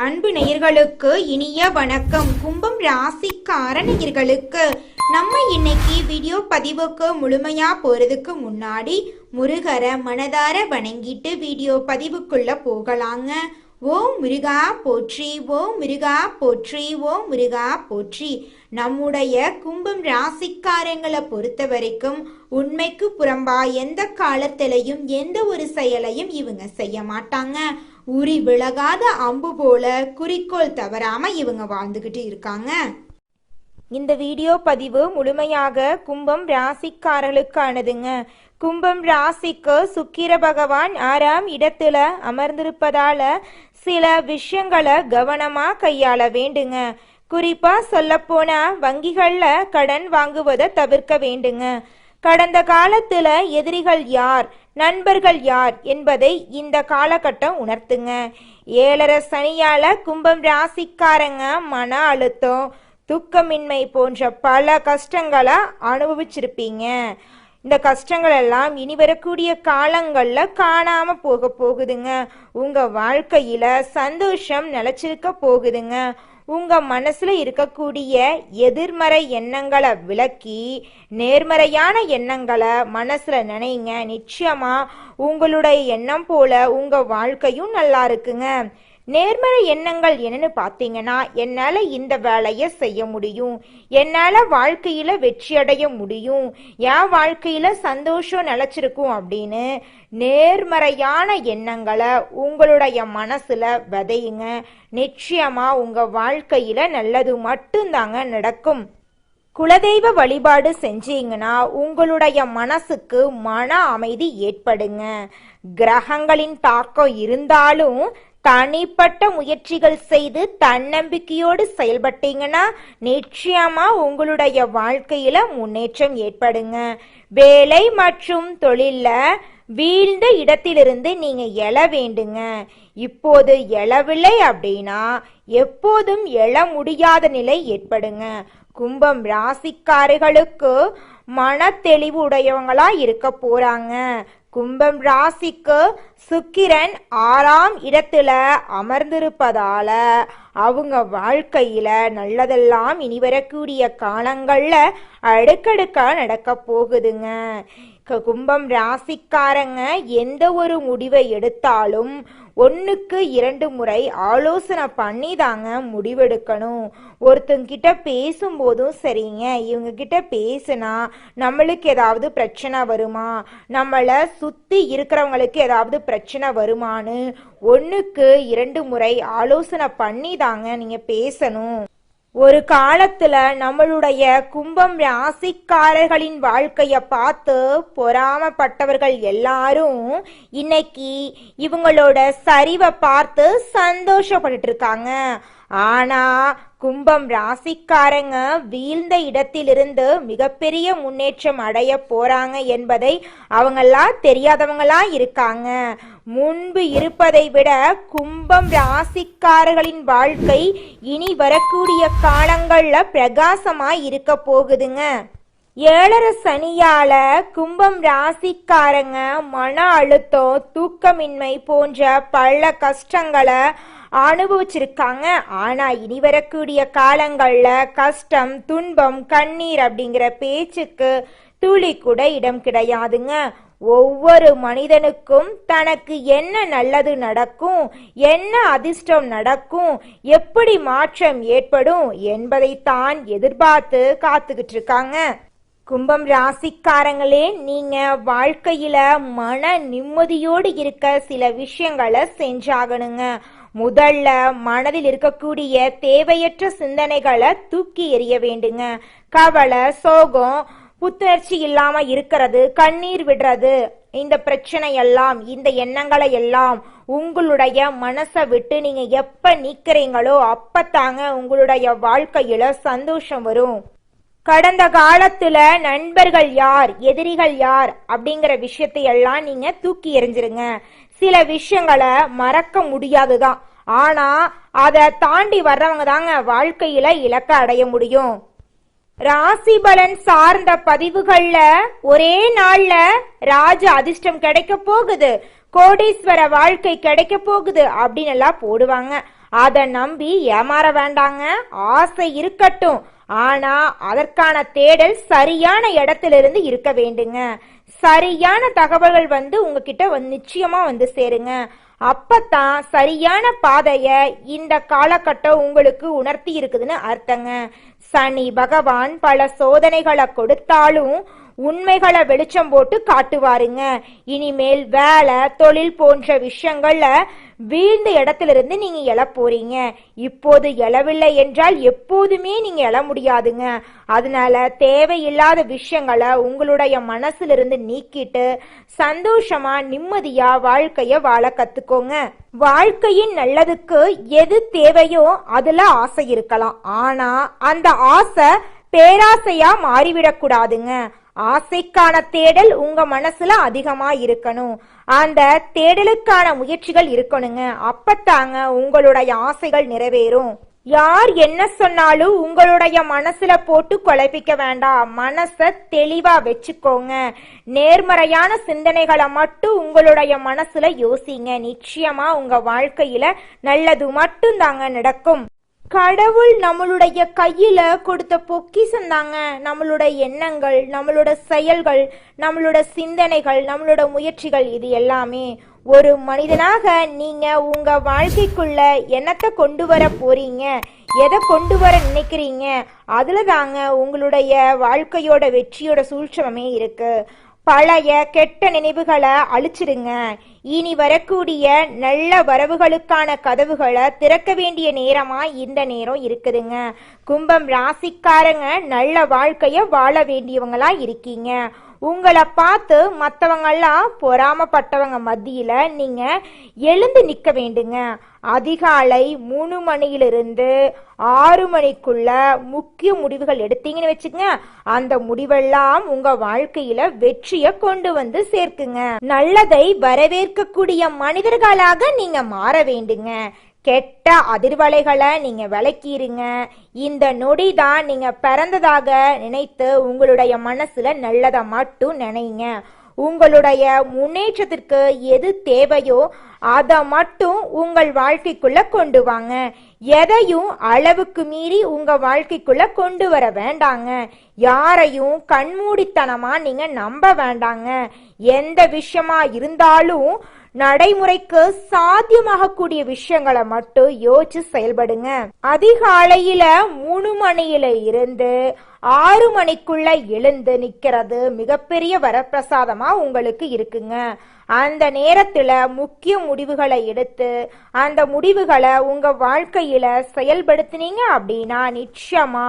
அன்பு நேயர்களுக்கு இனிய வணக்கம். கும்பம் ராசிக்கார நேயர்களுக்கு நம்ம இன்னைக்கு வீடியோ பதிவுக்கு முழுமையா போறதுக்கு முன்னாடி முருகரை மனதார வணங்கிட்டு வீடியோ பதிவுக்குள்ள போகலாங்க. ஓம் முருகா போற்றி, ஓம் முருகா போற்றி, ஓம் முருகா போற்றி. நம்முடைய கும்பம் ராசிக்காரங்களை பொறுத்த வரைக்கும் உண்மைக்கு புறம்பா எந்த காலத்திலையும் எந்த ஒரு செயலையும் இவங்க செய்ய மாட்டாங்க. உரி விலகாத அம்பு போல குறிக்கோள் தவறாம இவங்க வாழ்ந்துகிட்டு இருக்காங்க. இந்த வீடியோ பதிவு முழுமையாக கும்பம் ராசிக்காரர்களுக்கானதுங்க. கும்பம் ராசிக்கு சுக்கிர பகவான் 6ஆம் இடத்துல அமர்ந்திருப்பதால சில விஷயங்களை கவனமா கையாள வேண்டுங்க. குறிப்பா சொல்ல போனா வங்கிகள்ல கடன் வாங்குவதை தவிர்க்க வேண்டுங்க. கடந்த காலத்துல எதிரிகள் யார், நண்பர்கள் யார் என்பதை இந்த காலகட்டம் உணர்த்துங்க. 7.5 சனியால கும்பம் ராசிக்காரங்க மன அழுத்தம், தூக்கமின்மை போன்ற பல கஷ்டங்களை அனுபவிச்சிருப்பீங்க. இந்த கஷ்டங்கள் எல்லாம் இனி வரக்கூடிய காலங்கள்ல காணாம போகுதுங்க. உங்க வாழ்க்கையில சந்தோஷம் நிலைச்சிருக்க போகுதுங்க. உங்க மனசுல இருக்கக்கூடிய எதிர்மறை எண்ணங்களை விலக்கி நேர்மறையான எண்ணங்களை மனசுல நினைங்க. நிச்சயமா உங்களுடைய எண்ணம் போல உங்க வாழ்க்கையும் நல்லா இருக்குங்க. நேர்மறை எண்ணங்கள் என்னன்னு பார்த்தீங்கன்னா, என்னால் இந்த வேலையை செய்ய முடியும், என்னால் வாழ்க்கையில் வெற்றி அடைய முடியும், என் வாழ்க்கையில் சந்தோஷம் நிலச்சிருக்கும் அப்படின்னு நேர்மறையான எண்ணங்களை உங்களுடைய மனசில் விதையுங்க. நிச்சயமாக உங்கள் வாழ்க்கையில் நல்லது மட்டும்தாங்க நடக்கும். குலதெய்வ வழிபாடு செஞ்சீங்கன்னா உங்களுடைய மனசுக்கு மன அமைதி ஏற்படுங்க. கிரகங்களின் தாக்கம் இருந்தாலும் தனிப்பட்ட முயற்சிகள் செய்து தன்னம்பிக்கையோடு செயல்பட்டீங்கன்னா நிச்சயமா உங்களுடைய வாழ்க்கையில முன்னேற்றம் ஏற்படுங்க. வேலை மற்றும் தொழில்ல வீழ்ந்த இடத்திலிருந்து நீங்க எழ வேண்டுங்க. இப்போது எழவில்லை அப்படின்னா எப்போதும் எழ முடியாத நிலை ஏற்படுங்க. கும்பம் ராசிக்காரர்களுக்கு மன தெளிவு உடையவங்களா இருக்க போறாங்க. கும்பம் ராசிக்கு சுக்கிரன் 6ஆம் இடத்துல அமர்ந்திருப்பதால அவங்க வாழ்க்கையில நல்லதெல்லாம் இனி வரக்கூடிய காலங்கள்ல அடுக்கடுக்கா நடக்க போகுதுங்க. கும்பம் ராசிக்காரங்க எந்த ஒரு முடிவை எடுத்தாலும் 1க்கு 2 முறை ஆலோசனை பண்ணி தாங்க முடிவெடுக்கணும். ஒருத்தங்கிட்ட பேசும்போதும் சரிங்க, இவங்க கிட்ட பேசுனா நம்மளுக்கு ஏதாவது பிரச்சனை வருமா, நம்மளை சுத்தி இருக்கிறவங்களுக்கு ஏதாவது பிரச்சனை வருமானு 1க்கு 2 முறை ஆலோசனை பண்ணி தாங்க நீங்க பேசணும். ஒரு காலத்துல நம்மளுடைய கும்பம் ராசிக்காரர்களின் வாழ்க்கைய பார்த்து பொறாமப்பட்டவர்கள் எல்லாரும் இன்னைக்கு இவங்களோட சரிவை பார்த்து சந்தோஷப்பட்டு இருக்காங்க. ஆனா கும்பம் ராசிக்காரங்க வீழ்ந்த இடத்திலிருந்து மிகப்பெரிய முன்னேற்றம் அடைய போறாங்க என்பதை அவங்கெல்லாம் தெரியாதவங்களா இருக்காங்க. முன்பு இருப்பதை விட கும்பம் ராசிக்காரர்களின் வாழ்க்கை இனி வரக்கூடிய காலங்கள்ல பிரகாசமா இருக்க போகுதுங்க. 7.5 சனியால கும்பம் ராசிக்காரங்க மன அழுத்தம், தூக்கமின்மை போன்ற பல கஷ்டங்களை அனுபவிச்சிருக்காங்க. ஆனா இனி வரக்கூடிய காலங்கள்ல கஷ்டம், துன்பம், கண்ணீர் அப்படிங்கிற பேச்சுக்கு துளி கூட இடம் கிடையாதுங்க. ஒவ்வொரு மனிதனுக்கும் தனக்கு என்ன நல்லது நடக்கும், என்ன அதிர்ஷ்டம் நடக்கும், எப்படி மாற்றம் ஏற்படும் என்பதைத்தான் எதிர்பார்த்து காத்துக்கிட்டு இருக்காங்க. கும்பம் ராசிக்காரங்களே, நீங்க வாழ்க்கையில மன நிம்மதியோடு இருக்க சில விஷயங்களை செஞ்சாகணுங்க. முதல்ல மனதில் இருக்கக்கூடிய தேவையற்ற சிந்தனைகளை தூக்கி எறிய வேண்டுங்க. கவலை, சோகம், புத்துணர்ச்சி இல்லாம இருக்கிறது, கண்ணீர் விடுறது, இந்த பிரச்சனை எல்லாம், இந்த எண்ணங்களை எல்லாம் உங்களுடைய மனசை விட்டு நீங்க எப்ப நீக்கிறீங்களோ அப்பத்தாங்க உங்களுடைய வாழ்க்கையில சந்தோஷம் வரும். கடந்த காலத்துல நண்பர்கள் யார், எதிரிகள் யார் அப்படிங்கிற விஷயத்தை எல்லாம் நீங்க தூக்கி எறிஞ்சிருங்க. சில விஷயங்களை மறக்க முடியாதுதான், ஆனா அதை தாண்டி வர்றவங்க தாங்க வாழ்க்கையில இலக்க அடைய முடியும். ராசி பலன் சார்ந்த பதிவுகள்ல ஒரே நாள்ல ராஜ அதிர்ஷ்டம் கிடைக்க போகுது, கோடீஸ்வர வாழ்க்கை கிடைக்க போகுது அப்படின்னு எல்லாம் போடுவாங்க. அதை நம்பி ஏமாற வேண்டாங்க. ஆசை இருக்கட்டும், ஆனா அதற்கான தேடல் சரியான இடத்திலிருந்து இருக்க வேண்டுங்க. சரியான தகவல்கள் உங்ககிட்ட நிச்சயமா சேருங்க. அப்பத்தான் சரியான பாதைய இந்த காலகட்டம் உங்களுக்கு உணர்த்தி இருக்குதுன்னு அர்த்தங்க. சனி பகவான் பல சோதனைகளை கொடுத்தாலும் உண்மைகளை வெளிச்சம் போட்டு காட்டுவாருங்க. இனிமேல் வேலை தொழில் போன்ற விஷயங்கள்ல வீழ்ந்த இடத்திலிருந்து நீங்க எழ போறீங்க. இப்போது எழவில்லை என்றால் எப்போதுமே நீங்க எழ முடியாதுங்க. அதனால தேவையில்லாத விஷயங்களை உங்களுடைய மனசிலிருந்து நீக்கிட்டு சந்தோஷமா நிம்மதியா வாழ்க்கைய வாழ கத்துக்கோங்க. வாழ்க்கையின் நல்லதுக்கு எது தேவையோ அதுல ஆசை இருக்கலாம், ஆனா அந்த ஆசை பேராசையா மாறிவிடக்கூடாதுங்க. ஆசைக்கான தேடல் உங்க மனசுல அதிகமா இருக்கணும். அந்த தேடலுக்கான முயற்சிகள் இருக்கணுங்க. அப்பத்தாங்க உங்களுடைய ஆசைகள் நிறைவேறும். யார் என்ன சொன்னாலும் உங்களுடைய மனசுல போட்டு குழப்பிக்க வேண்டாம். மனசை தெளிவா வச்சுக்கோங்க. நேர்மறையான சிந்தனைகளை மட்டும் உங்களுடைய மனசுல யோசிங்க. நிச்சயமா உங்க வாழ்க்கையில நல்லது மட்டும் தாங்க நடக்கும். கடவுள் நம்மளுடைய கையில கொடுத்த பொக்கிஷம் தாங்க நம்மளுடைய எண்ணங்கள், நம்மளோட செயல்கள், நம்மளோட சிந்தனைகள், நம்மளோட முயற்சிகள். இது எல்லாமே ஒரு மனிதனாக நீங்க உங்க வாழ்க்கைக்குள்ள என்னத்தை கொண்டு வர போறீங்க, எதை கொண்டு வர நினைக்கிறீங்க, அதுல தாங்க உங்களுடைய வாழ்க்கையோட வெற்றியோட சூழ்ச்சியமே இருக்கு. பழைய கெட்ட நினைவுகளை அழிச்சிடுங்க. இனி வரக்கூடிய நல்ல வரவுகளுக்கான கதவுகளை திறக்க வேண்டிய நேரமா இந்த நேரம் இருக்குதுங்க. கும்பம் ராசிக்காரங்க நல்ல வாழ்க்கைய வாழ வேண்டியவங்களா இருக்கீங்க. உங்களை பார்த்து மற்றவங்கெல்லாம் பொறாமப்பட்டவங்க மத்தியில நீங்க எழுந்து நிற்க வேண்டுங்க. அதிகாலை 3 மணியிலிருந்து 6 மணிக்குள்ள முக்கிய முடிவுகள் எடுத்தீங்கன்னு வச்சுக்கங்க, அந்த முடிவெல்லாம் உங்க வாழ்க்கையில வெற்றியை கொண்டு சேர்க்குங்க. நல்லதை வரவேற்கக்கூடிய மனிதர்களாக நீங்க மாற வேண்டுங்க. கெட்ட அதிர்வலைகளை நீங்க விளக்கிருங்க. இந்த நொடி தான் நீங்க பிறந்ததாக நினைத்து உங்களுடைய மனசுல நல்லதை மட்டும் நினைங்க. உங்களுடைய முன்னேற்றத்திற்கு எது தேவையோ அதை மட்டும் உங்கள் வாழ்க்கைக்குள்ள கொண்டு வாங்க. எதையும் அளவுக்கு மீறி உங்க வாழ்க்கைக்குள்ள கொண்டு வர வேண்டாங்க. யாரையும் கண்மூடித்தனமா நீங்க நம்ப வேண்டாங்க. எந்த விஷயமா இருந்தாலும் நடைமுறைக்கு சாத்தியமாகக்கூடிய விஷயங்களை மட்டும் யோசிச்சு செயல்படுங்க. அதிகாலையில 3 மணியில இருந்து 6 மணிக்குள்ள எழுந்து நிக்கிறது மிகப்பெரிய வரப்பிரசாதமா உங்களுக்கு இருக்குங்க. அந்த நேரத்துல முக்கிய முடிவுகளை எடுத்து அந்த முடிவுகளை உங்க வாழ்க்கையில செயல்படுத்தினீங்க அப்படின்னா நிச்சயமா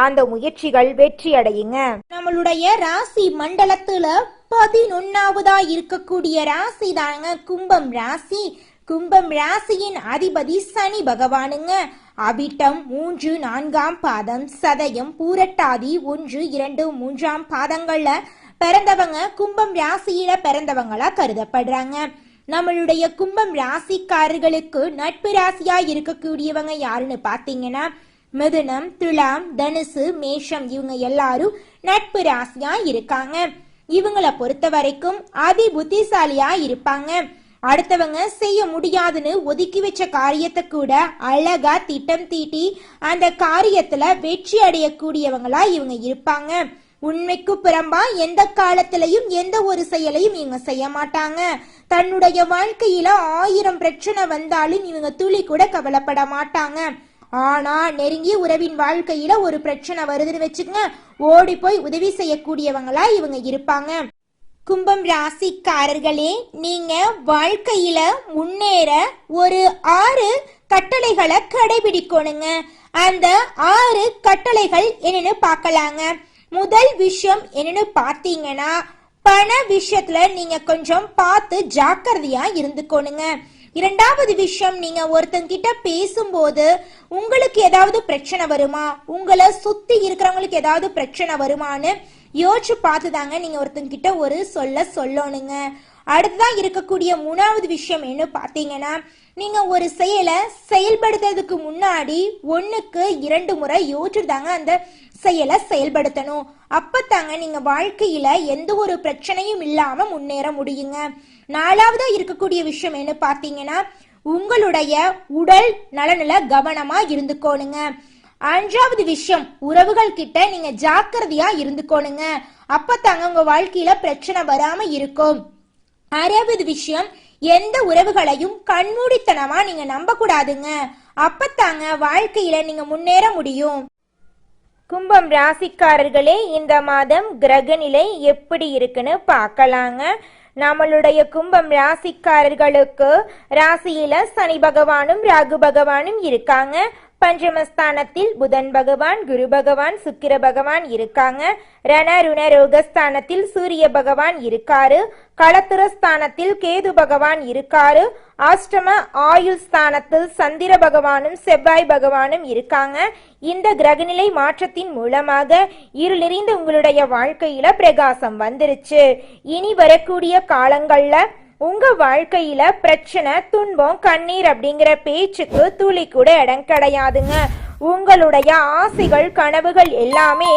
அந்த முயற்சிகள் வெற்றி அடையுங்க. நம்மளுடைய ராசி மண்டலத்துல 11வதா இருக்கக்கூடிய ராசி தாங்க கும்பம் ராசி. கும்பம் ராசியின் அதிபதி சனி பகவானுங்க. அவிட்டம் 3, 4ஆம் பாதம், சதயம், பூரட்டாதி 1, 2, 3ஆம் பாதங்கள்ல பிறந்தவங்க கும்பம் ராசியில பிறந்தவங்களா கருதப்படுறாங்க. நம்மளுடைய கும்பம் ராசிக்காரர்களுக்கு நட்பு ராசியா இருக்கக்கூடியவங்க யாருன்னு பாத்தீங்கன்னா மிதுனம், துலாம், தனுசு, மேஷம். இவங்க எல்லாரும் நட்பு ராசியா இருக்காங்க. இவங்களை பொறுத்த வரைக்கும் அதி புத்திசாலியா இருப்பாங்க. அடுத்தவங்க செய்ய முடியாதுன்னு ஒதுக்கி வச்ச காரியத்தை கூட அழகா திட்டம் தீட்டி அந்த காரியத்துல வெற்றி அடையக்கூடியவங்களா இவங்க இருப்பாங்க. உண்மைக்கு புறம்பா எந்த காலத்திலையும் எந்த ஒரு செயலையும் இவங்க செய்ய மாட்டாங்க. தன்னுடைய வாழ்க்கையில 1000 பிரச்சனை வந்தாலும் இவங்க துளி கூட கவலைப்பட மாட்டாங்க. ஆனா நெருங்கிய உறவின் வாழ்க்கையில ஒரு பிரச்சனை வருதுன்னு வச்சுக்கங்க, ஓடி போய் உதவி செய்யக்கூடியவங்களா இவங்க இருப்பாங்க. கும்பம் ராசிக்காரர்களே, நீங்க வாழ்க்கையில முன்னேற ஒரு 6 கட்டளைகளை கடைபிடிக்கணுங்க. அந்த 6 கட்டளைகள் என்னன்னு பார்க்கலாங்க. முதல் விஷயம் என்னன்னு பார்த்தீங்கன்னா, பண விஷயத்துல நீங்க கொஞ்சம் பார்த்து ஜாக்கிரதையா இருந்துக்கணுங்க. இரண்டாவது விஷயம், நீங்க ஒருத்தங்கிட்ட பேசும்போது உங்களுக்கு ஏதாவது பிரச்சனை வருமா, உங்களை சுத்தி இருக்கிறவங்களுக்கு ஏதாவது பிரச்சனை வருமானு யோசிச்சு பார்த்துதாங்க நீங்க ஒருத்தங்கிட்ட ஒரு சொல்லணுங்க. அடுத்ததான் இருக்கக்கூடிய 3வது விஷயம் என்ன பார்த்தீங்கன்னா, நீங்க ஒரு செயலை செயல்படுத்துறதுக்கு முன்னாடி 1க்கு 2 முறை யோசிச்சுதாங்க அந்த செயலை செயல்படுத்தணும். அப்பத்தாங்க நீங்க வாழ்க்கையில எந்த ஒரு பிரச்சனையும் இல்லாம முன்னேற முடியுங்க. 4வதா இருக்கக்கூடிய விஷயம் என்ன பார்த்தீங்கன்னா, உங்களுடைய உடல் நலனில கவனமா இருந்துக்கோணுங்க. 5வது விஷயம், உறவுகள் கிட்ட நீங்க ஜாக்கிரதையா இருந்துக்கோணுங்க. அப்பதாங்க உங்க வாழ்க்கையில பிரச்சனை வராம இருக்கும். 6வது விஷயம், எந்த உறவுகளையும் கண்மூடித்தனமா நீங்க நம்ப கூடாதுங்க. அப்பத்தாங்க வாழ்க்கையில நீங்க முன்னேற முடியும். கும்பம் ராசிக்காரர்களே, இந்த மாதம் கிரக நிலை எப்படி இருக்குன்னு பார்க்கலாங்க. நம்மளுடைய கும்பம் ராசிக்காரர்களுக்கு ராசியில சனி பகவானும் ராகு பகவானும் இருக்காங்க. பஞ்சமஸ்தானத்தில் புதன் பகவான், குரு பகவான், சுக்கிர பகவான் இருக்காங்க. ரண ருண ரோகஸ்தானத்தில் சூரிய பகவான் இருக்காரு. களத்துரஸ்தானத்தில் கேது பகவான் இருக்காரு. அஷ்டம ஆயுள் ஸ்தானத்தில் சந்திர பகவானும் செவ்வாய் பகவானும் இருக்காங்க. இந்த கிரகநிலை மாற்றத்தின் மூலமாக இருள் நிறைந்த உங்களுடைய வாழ்க்கையில பிரகாசம் வந்துருச்சு. இனி வரக்கூடிய காலங்கள்ல உங்க வாழ்க்கையில பிரச்சனை, துன்பம், கண்ணீர் அப்படிங்கிற பேச்சுக்கு துளி கூட இடம் கிடையாதுங்க. உங்களுடைய ஆசைகள், கனவுகள் எல்லாமே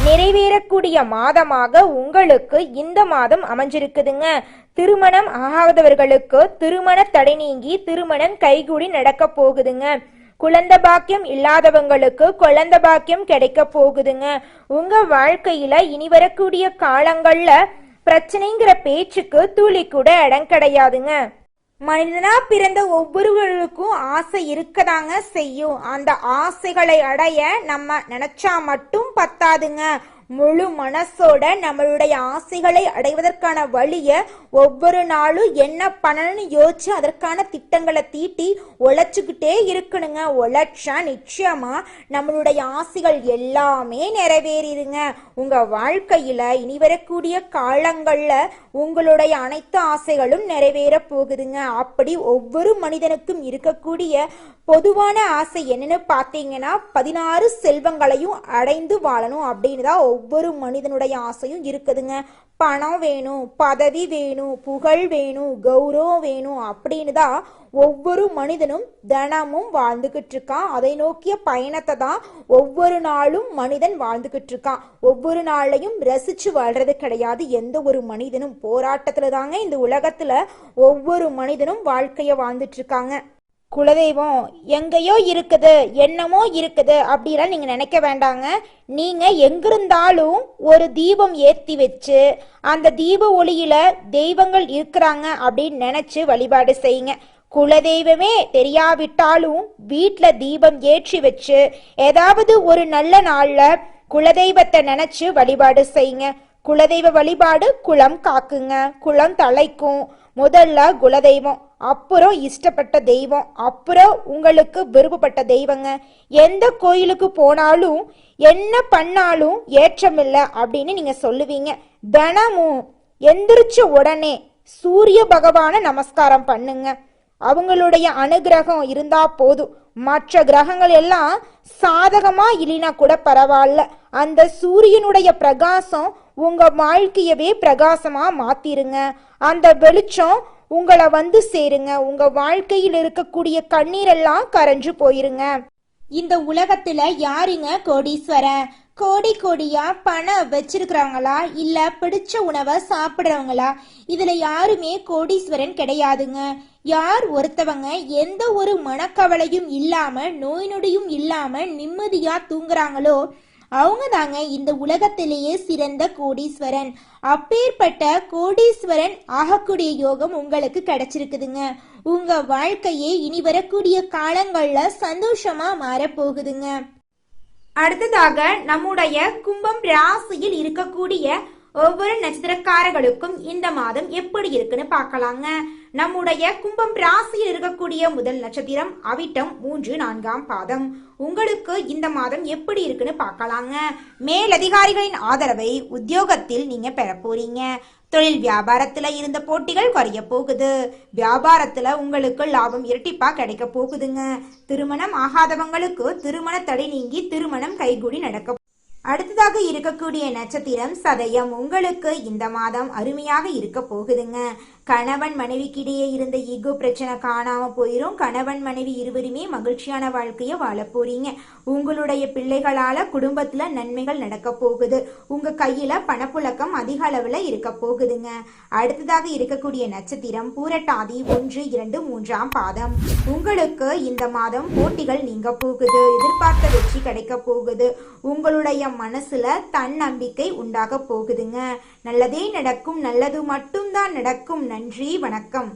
நிறைவேறக்கூடிய மாதமாக உங்களுக்கு இந்த மாதம் அமைஞ்சிருக்குதுங்க. திருமணம் ஆகாதவர்களுக்கு திருமண தடை நீங்கி திருமணம் கைகூடி நடக்க போகுதுங்க. குழந்தை பாக்கியம் இல்லாதவங்களுக்கு குழந்தை பாக்கியம் கிடைக்க போகுதுங்க. உங்க வாழ்க்கையில இனி வரக்கூடிய காலங்கள்ல பிரச்சனைங்கிற பேச்சுக்கு துளி கூட இடம் கிடையாதுங்க. மனிதனா பிறந்த ஒவ்வொருவருக்கும் ஆசை இருக்கதாங்க செய்யும். அந்த ஆசைகளை அடைய நம்ம நினைச்சா மட்டும் பத்தாதுங்க. முழு மனசோட நம்மளுடைய ஆசைகளை அடைவதற்கான வழிய ஒவ்வொரு நாளும் என்ன பண்ணணும்னு யோசிச்சு அதற்கான திட்டங்களை தீட்டி உழைச்சுக்கிட்டே இருக்கணுங்க. உழைச்சா நிச்சயமா நம்மளுடைய ஆசைகள் எல்லாமே நிறைவேறிடுங்க. உங்க வாழ்க்கையில இனி வரக்கூடிய காலங்கள்ல உங்களுடைய அனைத்து ஆசைகளும் நிறைவேற போகுதுங்க. அப்படி ஒவ்வொரு மனிதனுக்கும் இருக்கக்கூடிய பொதுவான ஆசை என்னன்னு பார்த்தீங்கன்னா 16 செல்வங்களையும் அடைந்து வாழணும் அப்படின்னு தான் ஒவ்வொரு மனிதனுடைய ஆசையும் இருக்குதுங்க. பணம் வேணும், பதவி வேணும், புகழ் வேணும், கௌரவம் வேணும் அப்படின்னு தான் ஒவ்வொரு மனிதனும் தினமும் வாழ்ந்துகிட்டு இருக்கான். அதை நோக்கிய பயணத்தை தான் ஒவ்வொரு நாளும் மனிதன் வாழ்ந்துகிட்டு இருக்கான். ஒவ்வொரு நாளையும் ரசிச்சு வாழ்றது கிடையாது எந்த ஒரு மனிதனும். போராட்டத்துல தாங்க இந்த உலகத்துல ஒவ்வொரு மனிதனும் வாழ்க்கைய வாழ்ந்துட்டு இருக்காங்க. குலதெய்வம் எங்கேயோ இருக்குது, என்னமோ இருக்குது அப்படிலாம் நீங்க நினைக்க வேண்டாங்க. நீங்க எங்கிருந்தாலும் ஒரு தீபம் ஏற்றி வச்சு அந்த தீப ஒளியில தெய்வங்கள் இருக்கிறாங்க அப்படின்னு நினைச்சு வழிபாடு செய்யுங்க. குலதெய்வமே தெரியாவிட்டாலும் வீட்டில் தீபம் ஏற்றி வச்சு ஏதாவது ஒரு நல்ல நாள்ல குலதெய்வத்தை நினைச்சு வழிபாடு செய்யுங்க. குலதெய்வ வழிபாடு குலம் காக்குங்க, குலம் தலைக்கும். முதல்ல குலதெய்வம், அப்புறம் இஷ்டப்பட்ட தெய்வம், அப்புறம் உங்களுக்கு விருப்பப்பட்ட தெய்வங்க. எந்த கோயிலுக்கு போனாலும் என்ன பண்ணாலும் ஏற்றமில்லை அப்படின்னு நீங்க சொல்லுவீங்க. தினமும் எந்திரிச்ச உடனே சூரிய பகவான நமஸ்காரம் பண்ணுங்க. அவங்களுடைய அனுகிரகம் இருந்தா போதும். மற்ற கிரகங்கள் எல்லாம் சாதகமா இல்லைனா கூட பரவாயில்ல, அந்த சூரியனுடைய பிரகாசம் உங்க வாழ்க்கையவே பிரகாசமா மாத்திருங்க. அந்த வெளிச்சம் உங்களை வந்து சேருங்க. உங்க வாழ்க்கையில் இருக்கக்கூடிய கண்ணீரெல்லாம் கரைஞ்சு போயிருங்க. இந்த உலகத்துல யாருங்க கோடீஸ்வரன்? கோடி கோடியா பணம் வச்சிருக்கிறவங்களா இல்ல பிடிச்ச உணவை சாப்பிடுறவங்களா? இதுல யாருமே கோடீஸ்வரன் கிடையாதுங்க. யார் ஒருத்தவங்க எந்த ஒரு மனக்கவலையும் இல்லாம நோய் நொடியும் இல்லாம நிம்மதியா தூங்குறாங்களோ அவங்க தாங்க இந்த உலகத்திலேயே சிறந்த கோடீஸ்வரன். அப்பேற்பட்ட கோடீஸ்வரன் ஆகக்கூடிய யோகம் உங்களுக்கு கிடைச்சிருக்குதுங்க. உங்க வாழ்க்கையே இனி வரக்கூடிய காலங்கள்ல சந்தோஷமா மாறப்போகுதுங்க. அடுத்ததாக நம்முடைய கும்பம் ராசியில் இருக்கக்கூடிய ஒவ்வொரு நட்சத்திரக்காரர்களுக்கும் இந்த மாதம் எப்படி இருக்குன்னு பார்க்கலாங்க. நம்முடைய கும்பம் ராசியில் இருக்கக்கூடிய முதல் நட்சத்திரம் அவிட்டம் 3, 4ஆம் பாதம். உங்களுக்கு இந்த மாதம் எப்படி இருக்குன்னு பார்க்கலாங்க. மேலதிகாரிகளின் ஆதரவை உத்தியோகத்தில் நீங்க பெற போறீங்க. தொழில் வியாபாரத்துல இருந்த போட்டிகள் குறைய போகுது. வியாபாரத்துல உங்களுக்கு லாபம் இரட்டிப்பா கிடைக்க போகுதுங்க. திருமணம் ஆகாதவங்களுக்கு திருமண தடை நீங்கி திருமணம் கைகூடி நடக்க. அடுத்ததாக இருக்கக்கூடிய நட்சத்திரம் சதயம். உங்களுக்கு இந்த மாதம் அருமையாக இருக்க போகுதுங்க. கணவன் மனைவிக்கிடையே இருந்த ஈகோ பிரச்சனை காணாம போயிரும். கணவன் மனைவி இருவருமே மகிழ்ச்சியான வாழ்க்கைய வாழ போறீங்க. உங்களுடைய பிள்ளைகளால குடும்பத்துல நன்மைகள் நடக்க போகுது. உங்க கையில பணப்புழக்கம் அதிக அளவுல இருக்க போகுதுங்க. அடுத்ததாக இருக்கக்கூடிய நட்சத்திரம் பூரட்டாதி 1, 2, 3ஆம் பாதம். உங்களுக்கு இந்த மாதம் போட்டிகள் நீங்க போகுது. எதிர்பார்த்த வெற்றி கிடைக்க போகுது. உங்களுடைய மனசுல தன்னம்பிக்கை உண்டாக போகுதுங்க. நல்லதே நடக்கும். நல்லது மட்டும்தான் நடக்கும். நன்றி, வணக்கம்.